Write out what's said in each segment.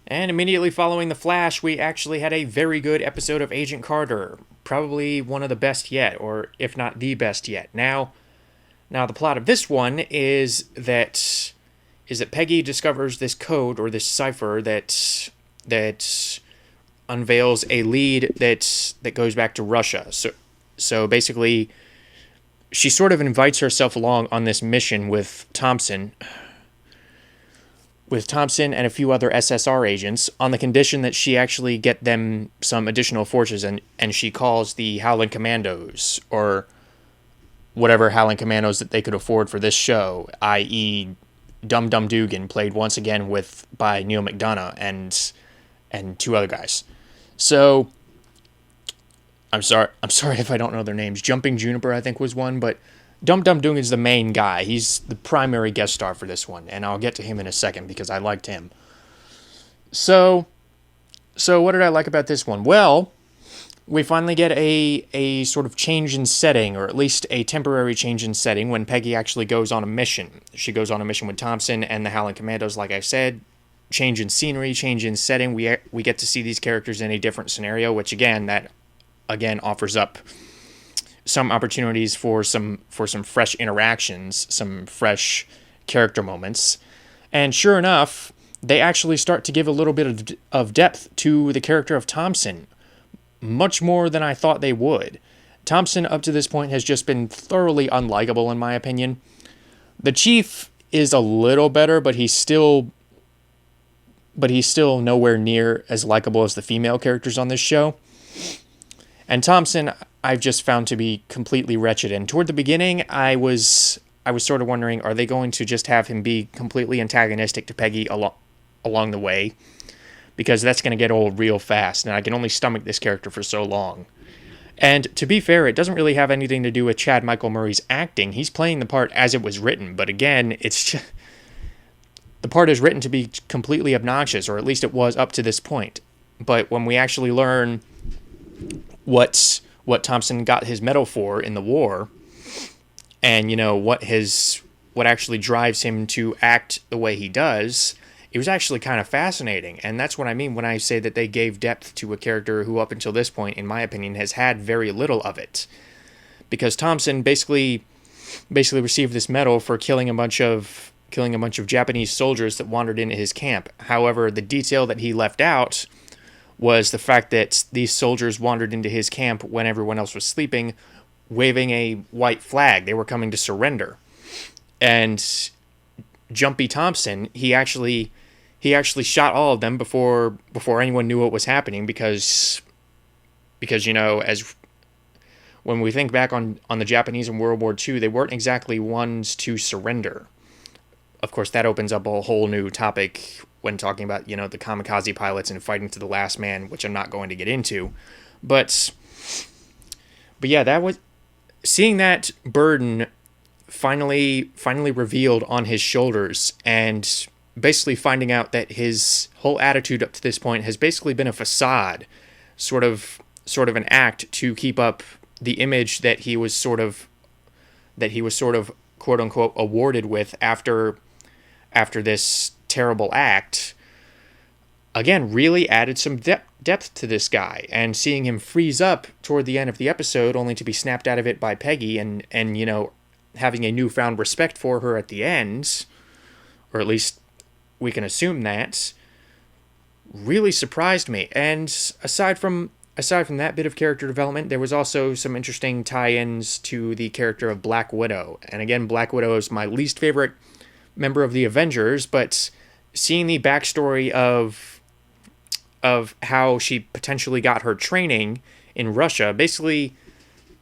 And immediately following The Flash, we actually had a very good episode of Agent Carter. Probably one of the best yet, or if not the best yet. Now the plot of this one is that Peggy discovers this code or this cipher that unveils a lead that goes back to Russia. So basically, she sort of invites herself along on this mission with Thompson and a few other SSR agents on the condition that she actually get them some additional forces, and she calls the Howling Commandos, or whatever Howling Commandos that they could afford for this show, i.e. Dum Dum Dugan, played once again by Neil McDonough and two other guys. So I'm sorry if I don't know their names. Jumping Juniper, I think, was one, but Dum Dum Dugan's the main guy. He's the primary guest star for this one, and I'll get to him in a second because I liked him. So what did I like about this one? Well, we finally get a sort of change in setting, or at least a temporary change in setting, when Peggy actually goes on a mission. She goes on a mission with Thompson and the Howling Commandos, like I said. Change in scenery, change in setting. We get to see these characters in a different scenario, which again offers up some opportunities for some fresh interactions, some fresh character moments. And sure enough, they actually start to give a little bit of depth to the character of Thompson, much more than I thought they would. Thompson, up to this point, has just been thoroughly unlikable, in my opinion. The Chief is a little better, but he's still nowhere near as likable as the female characters on this show. And Thompson, I've just found to be completely wretched. And toward the beginning, I was sort of wondering, are they going to just have him be completely antagonistic to Peggy along the way? Because that's going to get old real fast, and I can only stomach this character for so long. And to be fair, it doesn't really have anything to do with Chad Michael Murray's acting. He's playing the part as it was written, but again, it's just, the part is written to be completely obnoxious, or at least it was up to this point. But when we actually learn what Thompson got his medal for in the war, and what actually drives him to act the way he does, it was actually kind of fascinating. And that's what I mean when I say that they gave depth to a character who up until this point, in my opinion, has had very little of it. Because Thompson basically received this medal for killing a bunch of Japanese soldiers that wandered into his camp. However, the detail that he left out was the fact that these soldiers wandered into his camp when everyone else was sleeping, waving a white flag. They were coming to surrender. And Jumpy Thompson, he actually shot all of them before anyone knew what was happening, because as when we think back on the Japanese in World War II, they weren't exactly ones to surrender. Of course, that opens up a whole new topic when talking about, the kamikaze pilots and fighting to the last man, which I'm not going to get into. But yeah, that was seeing that burden finally revealed on his shoulders, and basically finding out that his whole attitude up to this point has basically been a facade, sort of an act to keep up the image that he was sort of quote unquote awarded with after this terrible act. Again, really added some depth to this guy, and seeing him freeze up toward the end of the episode only to be snapped out of it by Peggy, and having a newfound respect for her at the end, or at least we can assume that, really surprised me. And aside from that bit of character development, there was also some interesting tie-ins to the character of Black Widow. And again, Black Widow is my least favorite member of the Avengers, but seeing the backstory of how she potentially got her training in Russia, basically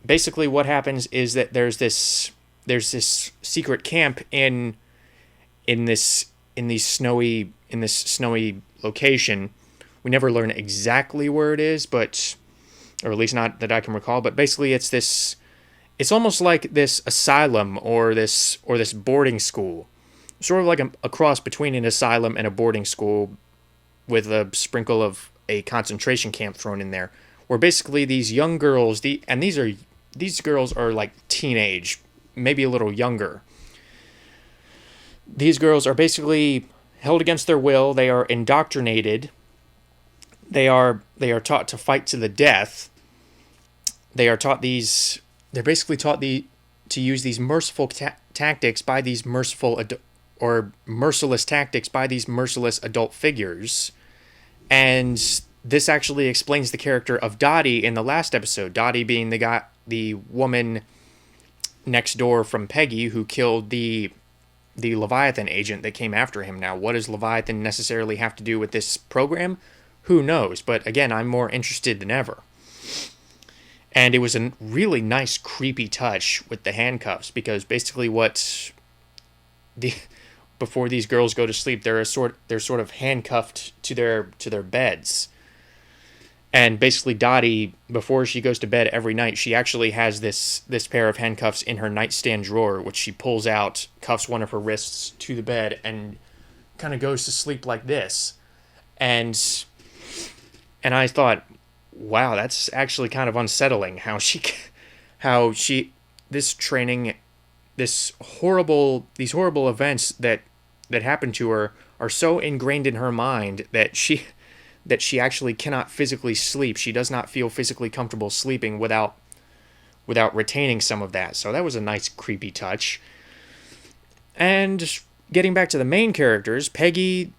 what happens is that there's this secret camp in this snowy location. We never learn exactly where it is, or at least not that I can recall, but basically it's almost like this asylum or this boarding school, sort of like a cross between an asylum and a boarding school, with a sprinkle of a concentration camp thrown in there, where basically these young girls, these girls are like teenage, maybe a little younger. These girls are basically held against their will. They are indoctrinated they are taught to fight to the death. They are taught these. They're basically taught to use these merciful tactics by these or merciless tactics by these merciless adult figures, and this actually explains the character of Dottie in the last episode. Dottie being the woman next door from Peggy who killed the Leviathan agent that came after him. Now, what does Leviathan necessarily have to do with this program? Who knows? But again, I'm more interested than ever. And it was a really nice, creepy touch with the handcuffs, because basically before these girls go to sleep, they're sort of handcuffed to their beds. And basically Dottie, before she goes to bed every night, she actually has this pair of handcuffs in her nightstand drawer, which she pulls out, cuffs one of her wrists to the bed, and kind of goes to sleep like this. And I thought, wow, that's actually kind of unsettling how this training, these horrible events that happened to her are so ingrained in her mind that she actually cannot physically sleep. She does not feel physically comfortable sleeping without retaining some of that. So that was a nice creepy touch. And getting back to the main characters, Peggy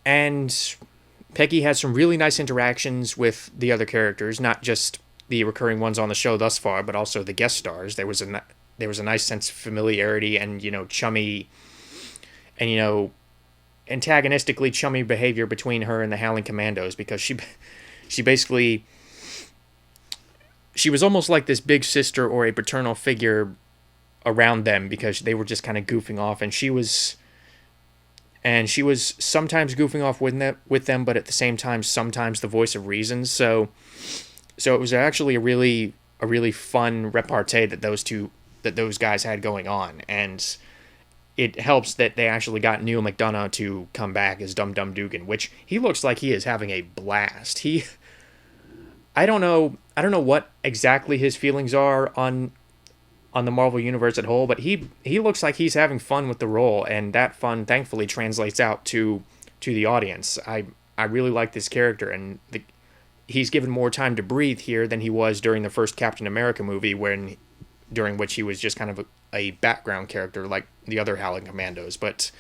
has some really nice interactions with the other characters, not just the recurring ones on the show thus far, but also the guest stars. There was a nice sense of familiarity and, chummy and, antagonistically chummy behavior between her and the Howling Commandos, because she basically, she was almost like this big sister or a paternal figure around them, because they were just kind of goofing off, and she was sometimes goofing off with them, but at the same time sometimes the voice of reason. So it was actually a really fun repartee that those guys had going on, and it helps that they actually got Neil McDonough to come back as Dum Dum Dugan, which he looks like he is having a blast. I don't know what exactly his feelings are on the Marvel Universe as a whole, but he looks like he's having fun with the role, and that fun thankfully translates out to the audience. I really like this character, and he's given more time to breathe here than he was during the first Captain America movie, during which he was just kind of a background character like the other Howling Commandos. But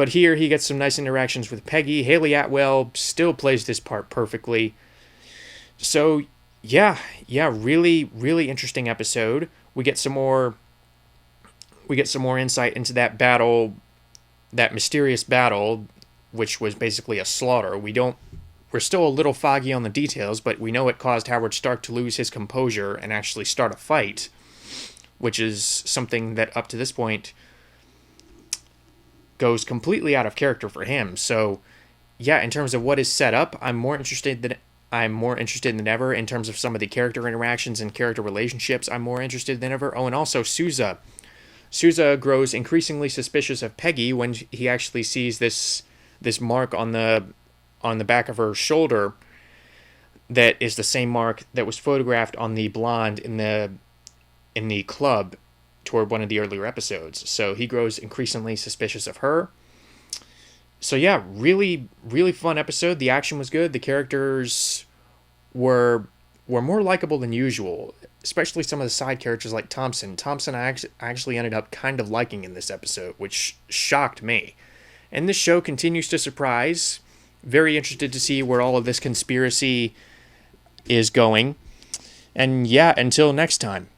here he gets some nice interactions with Peggy. Haley Atwell still plays this part perfectly. So yeah, really, really interesting episode. We get some more insight into that battle, that mysterious battle, which was basically a slaughter. We're still a little foggy on the details, but we know it caused Howard Stark to lose his composure and actually start a fight, which is something that up to this point goes completely out of character for him. So yeah, in terms of what is set up, I'm more interested than ever in terms of some of the character interactions and character relationships. I'm more interested than ever. Oh, and also Sousa. Sousa grows increasingly suspicious of Peggy when he actually sees this mark on the back of her shoulder that is the same mark that was photographed on the blonde in the club toward one of the earlier episodes. So he grows increasingly suspicious of her. So yeah, really, really fun episode. The action was good. The characters were more likable than usual, especially some of the side characters like Thompson. Thompson I actually ended up kind of liking in this episode, which shocked me. And this show continues to surprise. Very interested to see where all of this conspiracy is going. And yeah, until next time.